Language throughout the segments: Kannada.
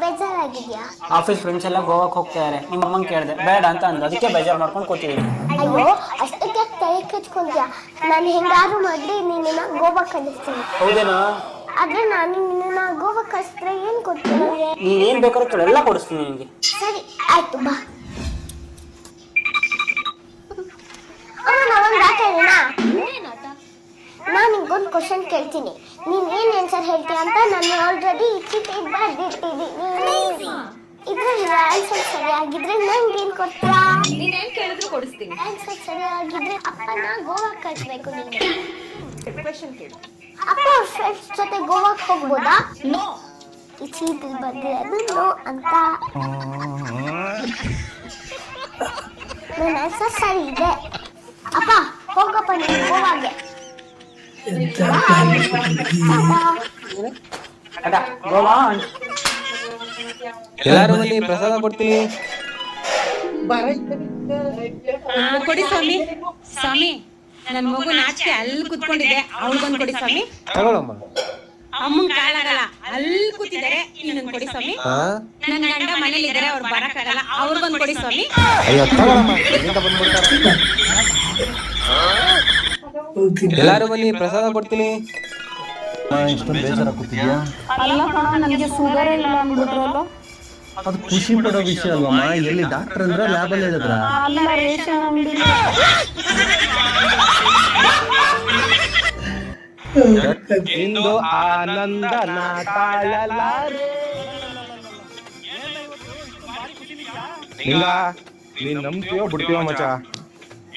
ಬೇಜಾರಾಗಿದ್ಯಾ? ಆಫೀಸ್ ಫ್ರೆಂಡ್ಸ್ ಎಲ್ಲ ಗೋವಾಕ್ಕೆ ಹೋಗ್ತಾರೆ. ನಿಮ್ಮ ಅಮ್ಮಂಗೆ ಕೇಳಿದೆ, ಬೇಡ ಅಂತ ಅಂದ್ರು. ಅದಕ್ಕೆ ಬೇಜಾರು ಮಾಡ್ಕೊಂಡು ಕೂತಿದ್ದೀನಿ. ಅಯ್ಯೋ, ಅಷ್ಟಕ್ಕೆ ತಲೆ ಕೆಚ್ಕೊಂಡ್ಯಾ? ನಾನು ಹೆಂಗಾರು ಮಾಡಿ ನಿನ್ನ ಗೋವಾ ಕಳಿಸ್ತೀನಿ. ಹೌದೇನೋ? ಆದ್ರೆ ನಾನು ನಿನ್ನ ಗೋವಾ ಕಳಿಸಿದ್ರೆ ಏನ್ ಕೊಡ್ತೀನಿ ನನಗೆ? ನೀನೇನ್ ಬೇಕಾದ್ರೂ ಕೇಳು, ಎಲ್ಲ ಕೊಡಿಸ್ತೀನಿ ನಿನಗೆ. ಸರಿ ಆಯ್ತು, ಬಾ. ನಾನೊಂದು ಆಟ ಹೇಳೋಣ? ನಾನು ನಿಂಗೊಂದು ಕ್ವಶನ್ ಕೇಳ್ತೀನಿ, ನೀನ್ ಏನ್ ಆನ್ಸರ್ ಹೇಳ್ತೀಯ ಅಂತ ನಾನು ಆಲ್ರೆಡಿ ಚೀಟಿ ಬರ್ದಿಟ್ಟಿದ್ದೀನಿ. ಇದ್ರಲ್ಲಿ ಆನ್ಸರ್ ಸರಿಯಾಗಿದ್ರೆ ನಂಗೆ ಏನ್ ಕೊಡ್ತೀಯಾ? ನೀನೇನ್ ಕೇಳಿದ್ರು ಕೊಡಿಸ್ತೀನಿ. ಆನ್ಸರ್ ಸರಿಯಾಗಿದ್ರೆ ಅಪ್ಪನ ಗೋವಾಕ್ ಕಳಿಸ್ಬೇಕು ನಿಮ್ಗೆ. ಕ್ವೆಶ್ಚನ್ ಕೇಳು. ಅಪ್ಪ ಅವ್ರ ಫ್ರೆಂಡ್ಸ್ ಜೊತೆ ಗೋವಾಕ್ ಹೋಗ್ಬೋದಾ? ನೋ. ಈ ಚೀಟಿ ಬರ್ದಿರೋದು ನೋ ಅಂತ. ನನ್ನ ಆನ್ಸರ್ ಸರಿ ಇದೆ. ಅಪ್ಪ ಹೋಗಪ್ಪ ನೀವು ಗೋವಾಗೆ. ಗೋವಾ ಎಲ್ಲಾರು ಬನ್ನಿ, ಪ್ರಸಾದ ಕೊಡ್ತೀನಿ. ಕೊಡಿ ಸ್ವಾಮಿ. ಸ್ವಾಮಿ, ನನ್ ಮಗು ನಾಚಿಕೆ ಅಲ್ಲಿ ಕುತ್ಕೊಂಡಿದೆ, ಅವ್ಳಿಗೊಂದು ಕೊಡಿ ಸ್ವಾಮಿ. ತಗೊಳಮ್ಮ. ಅಮ್ಮನ್ ಕಾಲಾಗಲ್ಲ, ಅಲ್ಲಿ ಕೂತಿದ್ದಾರೆ, ಇನ್ನೊಂದು ಕೊಡಿ ಸ್ವಾಮಿ. ನನ್ನ ಗಂಡ ಮನೇಲಿ ಇದಾರೆ, ಅವ್ರು ಬರಕ್ಕಾಗಲ್ಲ, ಅವ್ರಿಗೊಂದು ಕೊಡಿ ಸ್ವಾಮಿ. ಅಯ್ಯೋ ತಗೊಳಮ್ಮ, ಎಲ್ಲಿಂದ ಬಂದ್ಬಿಡ್ತಾರೆ. ಎಲ್ಲಾರು ಬನ್ನಿ, ಪ್ರಸಾದ ಕೊಡ್ತೀನಿ. ಇಷ್ಟೊಂದು ಬೇಜಾರ ಕೂತಿದ್ಯಾ? ಅಲ್ಲ ಕಣ, ನನಗೆ ಶುಗರ್ ಇಲ್ಲ ಅಂದ್ಬಿಟ್ರಲ್ಲ. ಅದು ಖುಷಿ ಪಡೋ ವಿಷಯ ಅಲ್ವಮ್ಮ. ಎಲ್ಲಿ ಡಾಕ್ಟರ್ ಅಂದ್ರ ಲ್ಯಾಬ್ ಅಲ್ಲಿ ಹೇಳಿದ್ರ? ಅಲ್ಲ, ರೇಷನ್ ಅಂಗಡಿ. ಇಂದು ಆನಂದ ನಾ ತಾಳಲಾರೆ. ಇಲ್ಲ, ನೀನ್ ನಂಬ್ತೀಯೋ ಬಿಡ್ತೀಯೋ ಮಚ,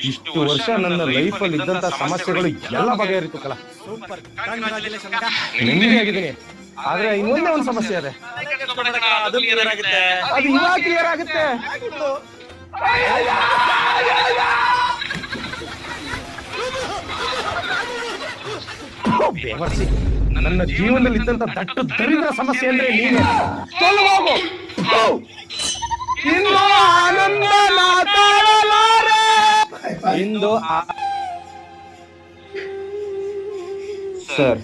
ಇಷ್ಟು ವರ್ಷ ನನ್ನ ಲೈಫ್ ಅಲ್ಲಿ ಇದ್ದಂತ ಸಮಸ್ಯೆಗಳು ಎಲ್ಲ ಬಗೆಹರಿತಕ್ಕಲ್ಲ. ನೆಮ್ಮದಿಯಾಗಿದ್ದೀನಿ. ಆದ್ರೆ ಇನ್ನೊಂದೇ ಒಂದು ಸಮಸ್ಯೆ ಇದೆ, ಅದು ಇವಾಗ ಕ್ಲಿಯರ್ ಆಗುತ್ತೆ. ಬೇವರ್ಸಿ, ನನ್ನ ಜೀವನದಲ್ಲಿ ಇದ್ದಂತ ದಟ್ಟು ದರಿದ್ರ ಸಮಸ್ಯೆ ಅಂದ್ರೆ ನೀನೆ. ತೊಲಗೋಗು. ಇಂದು ಆನಂದ ನಾ ತಾಳಲಾರೆ. ಇಂದು ಸರ್,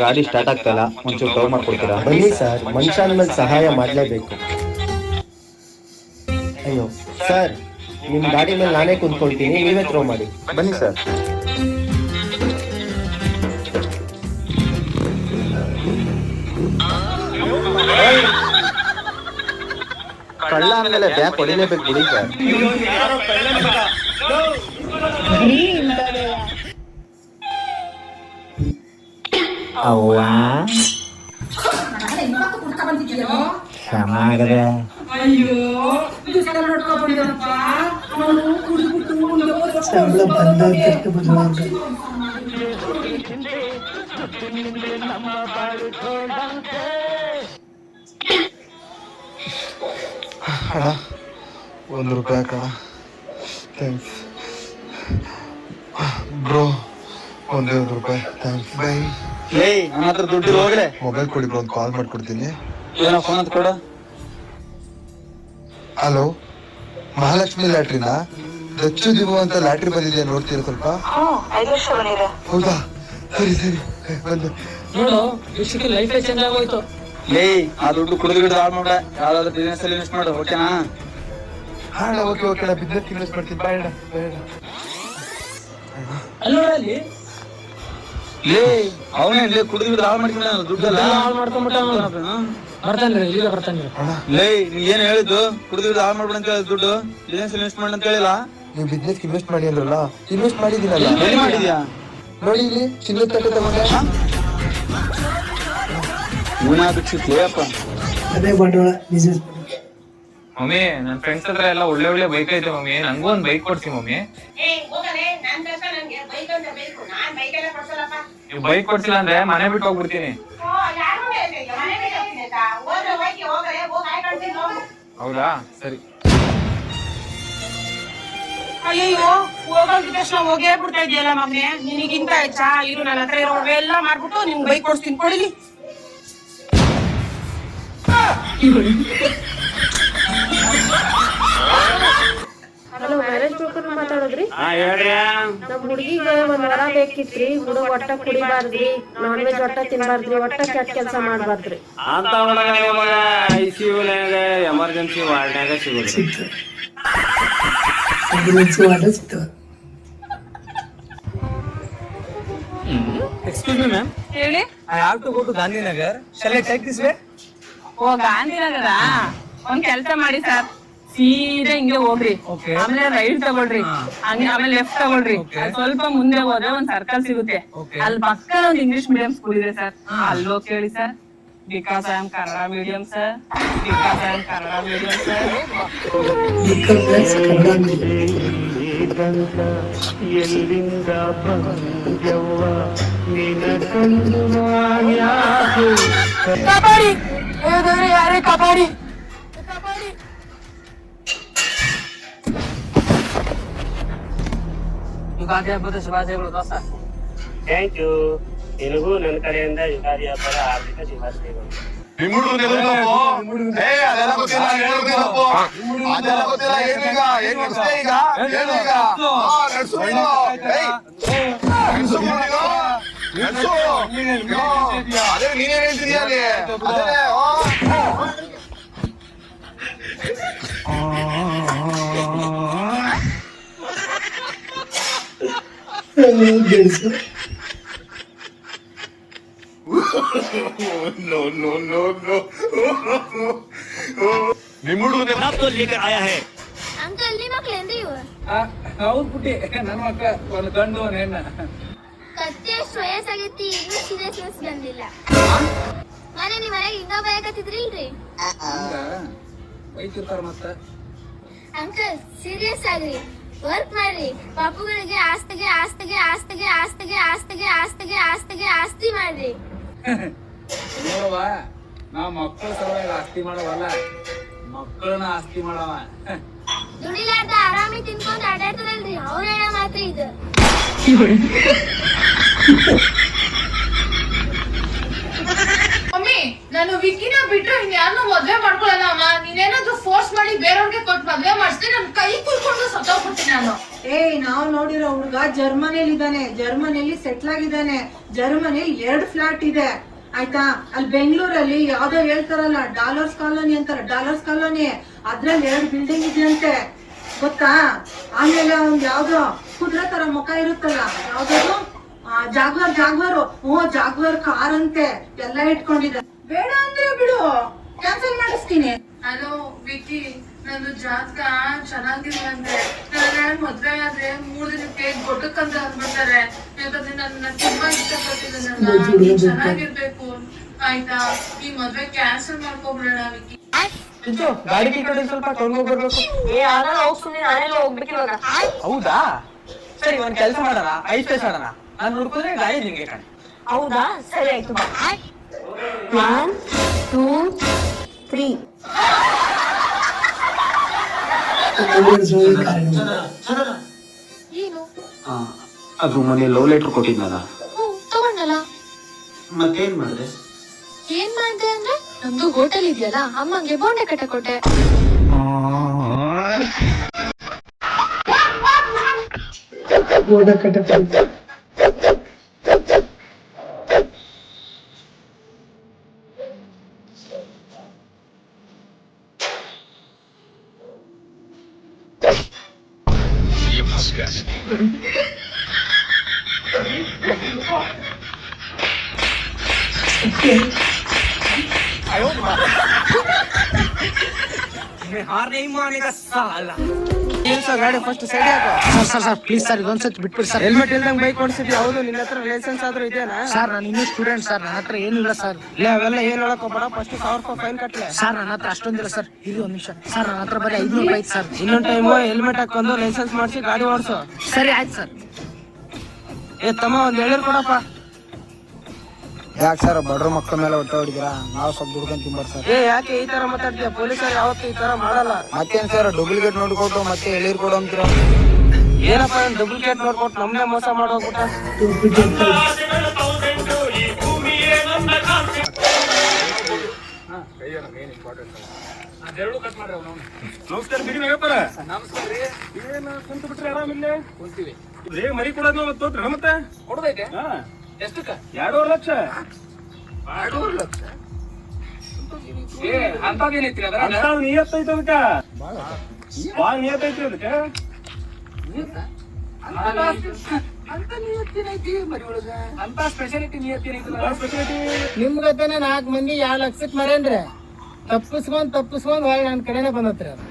ಗಾಡಿ ಸ್ಟಾರ್ಟ್ ಆಗ್ತಲ್ಲ, ಒಂಚೂರು ಟೋ ಮಾಡ್ಕೊಡ್ತೀರಾ? ಬನ್ನಿ ಸರ್, ಮನುಷ್ಯನ ಮೇಲೆ ಸಹಾಯ ಮಾಡ್ಲೇಬೇಕು. ಅಯ್ಯೋ ಸರ್, ನಿಮ್ ಗಾಡಿ ಮೇಲೆ ನಾನೇ ಕುಂತ್ಕೊಳ್ತೀನಿ, ನೀವೇ ಥ್ರೋ ಮಾಡಿ. ಬನ್ನಿ ಸರ್. ಕಳ್ಳ ಅಂದ್ಮೇಲೆ ಬ್ಯಾಗ್ ಹೊಡಿಲೇಬೇಕು ಬಿಡಿ ಸರ್. ಅವ್ವ ಚೆನ್ನಾಗದೆ. ಅಣ್ಣ, ₹1 ಕಣ. Thanks bro. ₹1 ಥ್ಯಾಂಕ್ಸ್. ಬೈ. ನನ್ನ ಹತ್ರ ದುಡ್ಡು ಹೋಗ್ಲೆ. ಮೊಬೈಲ್ ಕೊಡಿ ಬ್ರೋ, ಒಂದು ಕಾಲ್ ಮಾಡ್ಕೊಡ್ತೀನಿ. ಏನೋ ಫೋನ್ ಅಂತ ಕೊಡು. ಹಲೋ, ಮಹಾಲಕ್ಷ್ಮಿ ಲ್ಯಾಟ್ರಿನಾ? ದಚ್ಚು ದಿವು ಅಂತ ಲ್ಯಾಟ್ರಿ ಬಂದಿದೆ, ನೋಡ್ತೀರಾ ಸ್ವಲ್ಪ? 5 ಲಕ್ಷ ಬಂದಿದೆ. ಹೌದಾ? ಸರಿ ಸರಿ, ಬಂದೆ. ನೋಡು, ವಿಷಯಕ್ಕೆ ಲೈಫ್ ಚೇಂಜ್ ಆಗೋಯ್ತು. ಆ ದುಡ್ಡು ಕುಡಿದು ಹಾಳು ಮಾಡ, ಯಾವ್ದಾದ್ರು ಬಿಸ್ನೆಸ್ ಅಲ್ಲಿ ಇನ್ವೆಸ್ಟ್ ಮಾಡು, ಓಕೆನಾ? ಅಣ್ಣ ಓಕೆ ಓಕೆ, ನಾ ಬಿಸ್ನೆಸ್ ಇನ್ವೆಸ್ಟ್ ಮಾಡ್ತೀನಿ. ಬೇಡ ಬೇಡ. ಅಲ್ಲಿ ಅವನೇ ಕುಡಿದು ಹಾಳು ಮಾಡ್ಕೊಂಡ ದುಡ್ಡೆಲ್ಲ ಹಾಳು ಮಾಡ್ಕೊಂಡ್ಬಿಟ್ಟ. ಬರ್ತಾನ್ರಿ, ಈಗ ಬರ್ತಾನ್ರಿ. ನೀ ಏನ್ ಹೇಳಿದ್ದು? ಕುಡಿದು ಹಾಳು ಮಾಡ್ಬಿಡ ಅಂತ ಹೇಳಿದ್ ದುಡ್ಡು ಬಿಸ್ನೆಸ್ ಇನ್ವೆಸ್ಟ್ ಮಾಡಿ ಅಂತ ಹೇಳಿಲ್ಲ? ನೀವು ಬಿಸ್ನೆಸ್ ಇನ್ವೆಸ್ಟ್ ಮಾಡಿ ಅಂದ್ರಲ್ಲ, ಇನ್ವೆಸ್ಟ್ ಮಾಡಿದ್ದೀನಲ್ಲ. ಎಲ್ಲಿ ಮಾಡಿದ್ಯಾ? ನೋಡಿ ಇಲ್ಲಿ, ಚಿನ್ನದ ತಟ್ಟೆ ತಗೊಂಡೆ. ಅದೇ ಬಂಡವಾಳ ಬಿಸ್ನೆಸ್. ಮಮ್ಮಿ, ನನ್ನ ಫ್ರೆಂಡ್ಸ್ ಹತ್ರ ಎಲ್ಲ ಒಳ್ಳೆ ಒಳ್ಳೆ ಬೈಕ್ ಐತೆ ಮಮ್ಮಿ, ನಂಗೂ ಒಂದು ಬೈಕ್ ಕೊಡ್ಸಿ ಮಮ್ಮಿ. ನೀವು ಬೈಕ್ ಕೊಡ್ಸಿಲ್ಲ ಅಂದ್ರೆ ಮನೆ ಬಿಟ್ಟು ಹೋಗ್ಬಿಡ್ತೀನಿ. ಹೌದಾ? ಸರಿ. ಅಯ್ಯೋ, ಹೋಗೋದ್ ತಕ್ಷಣ ಹೋಗೇ ಬಿಡ್ತಾ ಇದೆಯಲ್ಲ ಮಗನೇ, ನಿನಗಿಂತ ಹೆಚ್ಚಾ? ಇರು, ನನ್ನ ಹತ್ರ ಇರೋ ಎಲ್ಲ ಮಾಡ್ಬಿಟ್ಟು ನಿಮ್ಗೆ ಬೈಕ್ ಕೊಡ್ಸ್ತೀನಿ, ಕೊಡಿಲಿ. ಹಲೋ, ಮ್ಯಾರೇಜ್ ಬ್ರೋಕರ್ ಮಾತಾಡೋದು. ಹೋದ್ರಿ ಹೇಳ್ರಿ. ನಮ್ ಹುಡುಗಿಗೆ ಒಂದ್ ವರ ಬೇಕಿತ್ರಿ. ಹುಡುಗ ಒಟ್ಟ ಕುಡಿಬಾರ್ದ್ರಿ, ನಾನ್ ವೆಜ್ ಒಟ್ಟ ತಿನ್ಬಾರ್ದ್ರಿ, ಒಟ್ಟ ಕೆಟ್ಟ ಕೆಲಸ ಮಾಡ್ಬಾರ್ದ್ರಿ. ಅಂತ ಹುಡುಗ ನಿಮಗ ICU ಎಮರ್ಜೆನ್ಸಿ ವಾರ್ಡ್ನ್ಯಾಗ ಸಿಗೋದ್ರಿ. Excuse me, ma'am. ಹೇಳಿ. I have to go to Gandhinagar. Shall I take this way? ಓ ಗಾಂಧಿನಗರ. ಒಂದ್ ಕೆಲ್ಸ ಮಾಡಿ ಸರ್, ಸೀದಾ ಹಿಂಗೆ ಹೋಗ್ರಿ, ಆಮೇಲೆ ರೈಟ್ ತಗೊಳ್ರಿ, ಹಂಗೆ ಆಮೇಲೆ ಲೆಫ್ಟ್ ತಗೊಳ್ರಿ. ಅಲ್ ಸ್ವಲ್ಪ ಮುಂದೆ ಹೋದ್ರೆ ಒಂದ್ ಸರ್ಕಲ್ ಸಿಗುತ್ತೆ. ಅಲ್ಲಿ ಪಕ್ಕ ಒಂದ್ ಇಂಗ್ಲಿಷ್ ಮೀಡಿಯಂ ಸ್ಕೂಲ್ ಇದೆ ಸರ್, ಅಲ್ಲೋ ಕೇಳಿ sir. Because I am Kannada medium sir, because I am Kannada medium sir. ಕಾಪಾಡಿ ಯಾರೇ ಕಾಪಾಡಿ. ಯುಗಾದಿ ಹಬ್ಬದ ಶುಭಾಶಯಗಳು ದೋಸ್ತ. Thank you. ನಿನಗೂ ನನ್ನ ಕಡೆಯಿಂದ ಯುಗಾದಿ ಹಬ್ಬದ ಹಾರ್ದಿಕ ಶುಭಾಶಯಗಳು. ಅಂಕಲ್ ನಿಮ್ಮ ಮಕ್ಳೇನ್ರಿ ಇವ? ಹೌದ್ ಪುಟ್ಟಿ, ನನ್ ಮಕ್ಕ ಒಂದ್ ಗಂಡು ಒಂದ್ ಹೆಣ್ಣ. ಕತ್ತೆ ಅಷ್ಟು ವಯಸ್ಸಾಗೈತಿ, ಇನ್ನೂ ಸೀರಿಯಸ್ನೆಸ್ ಬಂದಿಲ್ಲ. ಮನೆ ನಿಮ್ ಮನೆಗೆ ಹಿಂಗ ಬಯಕತ್ತಿದ್ರಿಲ್ರಿ? ಬೈತಿರ್ತಾರ ಮತ್ತ. ಅಂಕಲ್ ಸೀರಿಯಸ್ ಆಗ್ರಿ, ವರ್ಕ್ ಮಾಡ್ರಿ. ಪಾಪುಗಳಿಗೆ ಆಸ್ತಿಗೆ ಆಸ್ತಿಗೆ ಆಸ್ತಿಗೆ ಆಸ್ತಿಗೆ ಆಸ್ತಿಗೆ ಆಸ್ತಿಗೆ ಆಸ್ತಿಗೆ ಆಸ್ತಿ ಮಾಡ್ರಿ. ನೋಡವ, ನಾವ್ ಮಕ್ಕಳ ಸಲುವಾಗಿ ಆಸ್ತಿ ಮಾಡವಲ್ಲ, ಮಕ್ಕಳನ್ನ ಆಸ್ತಿ ಮಾಡವ. ದುಡಿಲಾರ್ದ ಆರಾಮಿ ತಿನ್ಕೊಂಡ್ ಆಡಾಡ್ತಾರಲ್ರಿ, ಅವ್ರ ಹೇಳ ಮಾತ್ರ ಇದು. ಮಮ್ಮಿ, ನಾನು ವಿಕಿನ ಬಿಟ್ರೆ ಇನ್ಯಾರನ್ನೂ ಮದ್ವೆ ಮಾಡ್ಕೊಳಲ್ಲ ಅಮ್ಮ. ನೀನೇನಾದ್ರೂ ಫೋರ್ಸ್ ಮಾಡಿ ಬೇರೆಯವ್ರಿಗೆ ಕೊಟ್ಟು ಮದ್ವೆ ಮಾಡಿಸ್ತೀನಿ, ನನ್ ಕೈ ಕುಯ್ಕೊಂಡು ಸತ್ತೋಗ್ಬಿಡ್ತೀನಿ ನಾನು. ನಾವು ನೋಡಿರೋ ಹುಡುಗ ಜರ್ಮನಿಯಲ್ಲಿ ಇದ್ದಾನೆ, ಜರ್ಮನಿಯಲ್ಲಿ ಸೆಟ್ಲ್ ಆಗಿದ್ದಾನೆ. ಜರ್ಮನಿಯಲ್ಲಿ 2 ಫ್ಲಾಟ್ ಇದೆ ಆಯ್ತಾ. ಅಲ್ಲಿ ಬೆಂಗಳೂರಲ್ಲಿ ಯಾವ್ದೋ ಹೇಳ್ತಾರಲ್ಲ ಡಾಲರ್ಸ್ ಕಾಲೋನಿ ಅಂತಾರೆ, ಡಾಲರ್ಸ್ ಕಾಲೋನಿ, ಅದ್ರಲ್ಲಿ 2 ಬಿಲ್ಡಿಂಗ್ ಇದೆಯಂತೆ ಗೊತ್ತಾ. ಆಮೇಲೆ ಒಂದ್ ಯಾವ್ದೋ ಕುದುರೆ ತರ ಮುಖ ಇರುತ್ತಲ್ಲ, ಯಾವ್ದಾದ್ರು ಜಾಗ್ವಾರ್ ಕಾರ್ ಅಂತೆ, ಎಲ್ಲ ಇಟ್ಕೊಂಡಿದೆ. ಬೇಡ ಅಂದ್ರೆ ಬಿಡು, ಕ್ಯಾನ್ಸಲ್ ಮಾಡಿಸ್ತೀನಿ. ಹಲೋ ವಿಕಿ, ನಂದು ಜಾತಕ ಚೆನ್ನಾಗಿಲ್ವಂತೆ. ನನ್ನ ಮದ್ವೆ ಆದ್ರೆ 3 ದಿನಕ್ಕೆ ಗೊಟ್ಟಕ್ಕಂತ ಅಂದ್ಬಿಡ್ತಾರೆ. ಯಾಕಂದ್ರೆ ನನ್ನ ತುಂಬಾ ಇಷ್ಟಪಟ್ಟಿದ್ದೆ, ಚೆನ್ನಾಗಿರ್ಬೇಕು ಆಯ್ತಾ. ಈ ಮದ್ವೆ ಕ್ಯಾನ್ಸಲ್ ಮಾಡ್ಕೊಬಿಡೋಣ ವಿಕಿ. ಗಾಡಿ ಕಡೆ ಸ್ವಲ್ಪ ತೊಗೊಂಡ್ ಬರ್ಬೇಕು. ಹೋಗ್ಬೇಕು ಇವಾಗ. ಹೌದಾ, ಸರಿ ಒಂದ್ ಕೆಲ್ಸ ಮಾಡೋಣ, ಐಸ್ ಪೇಸ್ ಆಡೋಣ. ನಾನ್ ನೋಡ್ಕೊಂಡ್ರೆ ಗಾಡಿ ನಿಮ್ಗೆ ಕಣೆ. ಹೌದಾ, ಸರಿ ಆಯ್ತು. 1 2 3 ಏನು? ಅದು ಮೊನ್ನೆ ಲವ್ ಲೆಟರ್ ಕೊಟ್ಟಿದ್ನಲ್ಲ, ತಗೊಂಡಲ್ಲ. ಮತ್ತೇನ್ ಮಾಡಿದೆ? ಏನ್ ಮಾಡ್ದೆ ಅಂದ್ರೆ, ನಮ್ದು ಹೋಟೆಲ್ ಇದೆಯಲ್ಲ, ಅಮ್ಮಂಗೆ ಬೋಂಡೆ ಕಟ್ಟ ಕೊಟ್ಟೆ. ಗಾಡಿ ಫಸ್ಟ್ ಸೈಡ್ ಹಾಕೋ. ಸರ್ ಪ್ಲೀಸ್ ಸರ್, ಇದೊಂದ್ಸತಿ ಬಿಟ್ಬಿಡಿ ಸರ್. ಹೆಲ್ಮೆಟ್ ಇಲ್ದಂಗ್ ಬೈಕ್ ಓಡಿಸಿದ್ವಿ. ಹೌದು, ನಿನ್ನ ಹತ್ರ ಲೈಸೆನ್ಸ್ ಆದ್ರೂ ಇದೆಯಾ? ಸರ್ ನಾನು ಇನ್ನೂ ಸ್ಟೂಡೆಂಟ್ ಸರ್, ನನ್ನ ಹತ್ರ ಏನಿಲ್ಲ ಸರ್. ಇಲ್ಲ, ಅವೆಲ್ಲ ಏನ್ ಹೇಳಕ್ ಹೋಗ್ಬೇಡ. ಫಸ್ಟ್ 1000 ರೂಪಾಯಿ ಫೈನ್ ಕಟ್ಲೆ. ಸರ್ ನನ್ನ ಹತ್ರ ಅಷ್ಟೊಂದಿಲ್ಲ ಸರ್. ಇದು 1 ನಿಮಿಷ ಸರ್, ನನ್ನ ಹತ್ರ ಬರೀ 500 ರೂಪಾಯಿ ಸರ್. ಇನ್ನೊಂದ್ ಟೈಮ್ ಹೆಲ್ಮೆಟ್ ಹಾಕೊಂಡು ಲೈಸೆನ್ಸ್ ಮಾಡಿಸಿ ಗಾಡಿ ಓಡಿಸು. ಸರಿ ಆಯ್ತು ಸರ್. ತಮ್ಮ ಒಂದ್ ಎಳ್ನೀರು ಕೊಡಪ್ಪ. ಯಾಕೆ ಸರ್ ಬಡ್ರ ಮಕ್ಕಳ ಮೇಲೆ ಹೊಟ್ಟೆ ಹೊಡಿತೀರಾ? ನಾವು ಸ್ವಲ್ಪ ದುಡ್ಕೊಂಡು ತಿಂಬಾರ ಸರ್. ಯಾಕೆ ಈ ತರ ಮಾತಾಡ್ತೀಯ? ಪೊಲೀಸರು ಯಾವತ್ತೂ ಈ ತರ ಮಾಡಲ್ಲ. ಮತ್ತೇನ್ ಸರ್, ಡೂಪ್ಲಿಕೇಟ್ ನೋಡ್ಕೊಟ್ಟು ಮತ್ತೆ ಎಳೀರ್ ಕೊಡು ಅಂತೀರ? ಏನಪ್ಪ ಡೂಪ್ಲಿಕೇಟ್ ನೋಡ್ಕೊಟ್ಟು ನಮ್ನೆ ಮೋಸ ಮಾಡೋಗ್ಬಿಟ್ಟ. ನಮಸ್ಕಾರ ಬಿಡಿ ನಾಗಪ್ಪರ. ಏನು ಕುಂತು ಬಿಟ್ರೆ ಆರಾಮಿಲ್ಲ ಕುಂತೀವಿ. ಮರಿ ಕೊಡೋದು ತೋತ್ರ ಮತ್ತೆ ಕೊಡೋದೈತೆ ಎಷ್ಟಕ್ಕ? 2.5 ಲಕ್ಷ. 2.5 ಲಕ್ಷ ಅಂತದೇನೈತಿ ಅಂತ ನಿಯತ್ತೈತೆ ಅದಕ್ಕ, ಭಾಳ ನಿಯತ್ತೈತಿ ಅದಕ್ಕೆ. ಅಂತ ನಿಯತ್ತೇನೈತಿ ಮರಿ ಒಳಗ? ಅಂತ ಸ್ಪೆಷಾಲಿಟಿ ನಿಯತ್ತೇನೈತಿ? ನಿಮ್ಗತೇನೆ 4 ಮಂದಿ 2 ಲಕ್ಷಕ್ಕೆ ಮರೇನ್ರಿ ತಪ್ಪಿಸ್ಕೊಂಡ್ ಹೊಳ್ ನನ್ನ ಕಡೆನೆ ಬಂದತ್ರಿ ಅದು.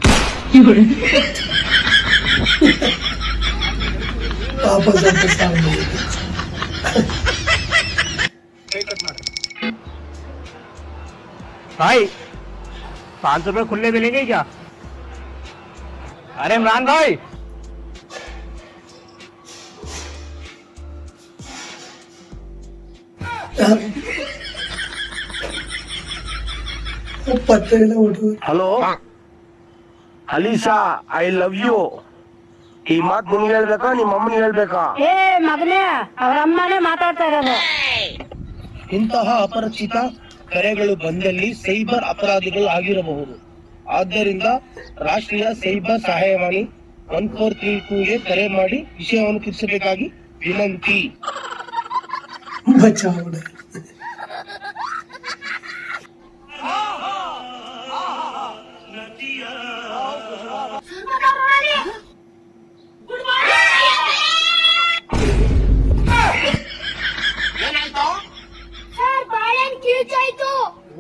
भाई 500 रुपए खुले मिलेंगे क्या? अरे इमरान भाई, ಹಲೋ ಅಲೀಸಾ, ಐ ಲವ್ ಯು. ಈ ಮಾತು ನಿನ್ಗೆ ಹೇಳ್ಬೇಕಾ ನಿಮ್ಮ ಅಮ್ಮನಿಗೆ ಹೇಳ್ಬೇಕಾ? ಏ ಮಗನೇ, ಅವ್ರ ಅಮ್ಮನೇ ಮಾತಾಡ್ತಾ ಇರೋದು. ಇಂತಹ ಅಪರಿಚಿತ ಕರೆಗಳು ಬಂದಲ್ಲಿ ಸೈಬರ್ ಅಪರಾಧಿಗಳು ಆಗಿರಬಹುದು. ಆದ್ದರಿಂದ ರಾಷ್ಟ್ರೀಯ ಸೈಬರ್ ಸಹಾಯವಾಣಿ 1432ಗೆ ಕರೆ ಮಾಡಿ ವಿಷಯವನ್ನು ತಿಳಿಸಬೇಕಾಗಿ ವಿನಂತಿ.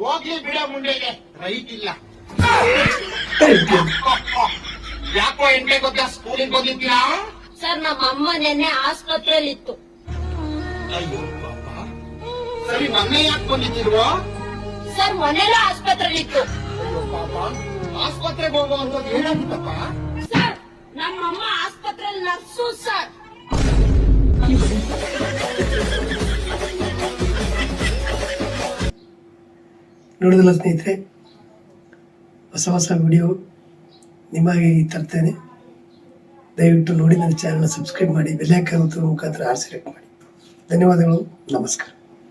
ಹೋಗ್ಲಿ ಬಿಡ ಮುಂಡೆಗೆ, ರೈಟ್ ಇಲ್ಲ. ಯಾಕೋ ಎಂಟೆ ಗೊತ್ತಾ ಸ್ಕೂಲಿಗೆ ಬಂದಿದ್ದೀರಾ? ಸರ್ ನಮ್ಮ ಅಮ್ಮ ನೆನ್ನೆ ಆಸ್ಪತ್ರೆಯಲ್ಲಿ ಇತ್ತು. ಅಯ್ಯೋ ಪಾಪ. ಸರಿ ಮೊನ್ನೆ ಯಾಕೆ ಬಂದಿದ್ದೀರೋ? ಸರ್ ಮೊನ್ನೆಲ್ಲ ಆಸ್ಪತ್ರೆಯಲ್ಲಿ ಇತ್ತು. ಅಯ್ಯೋ ಪಾಪ, ಆಸ್ಪತ್ರೆಗೆ ಹೋಗುವಂಥದ್ದು ಏನಾಗಿತ್ತಪ್ಪ? ಸರ್ ನಮ್ಮಮ್ಮ ಆಸ್ಪತ್ರೆಯಲ್ಲಿ ನರ್ಸು ಸರ್. ನೋಡಿದಲ್ಲ ಸ್ನೇಹಿತರೆ, ಹೊಸ ವಿಡಿಯೋ ನಿಮಗೆ ತರ್ತೇನೆ. ದಯವಿಟ್ಟು ನೋಡಿ ನನ್ನ ಚಾನಲ್ನ ಸಬ್ಸ್ಕ್ರೈಬ್ ಮಾಡಿ, ಬೆಲ್ ಐಕಾನ್ ಮುಖಾಂತರ ಸೆಲೆಕ್ಟ್ ಮಾಡಿ. ಧನ್ಯವಾದಗಳು, ನಮಸ್ಕಾರ.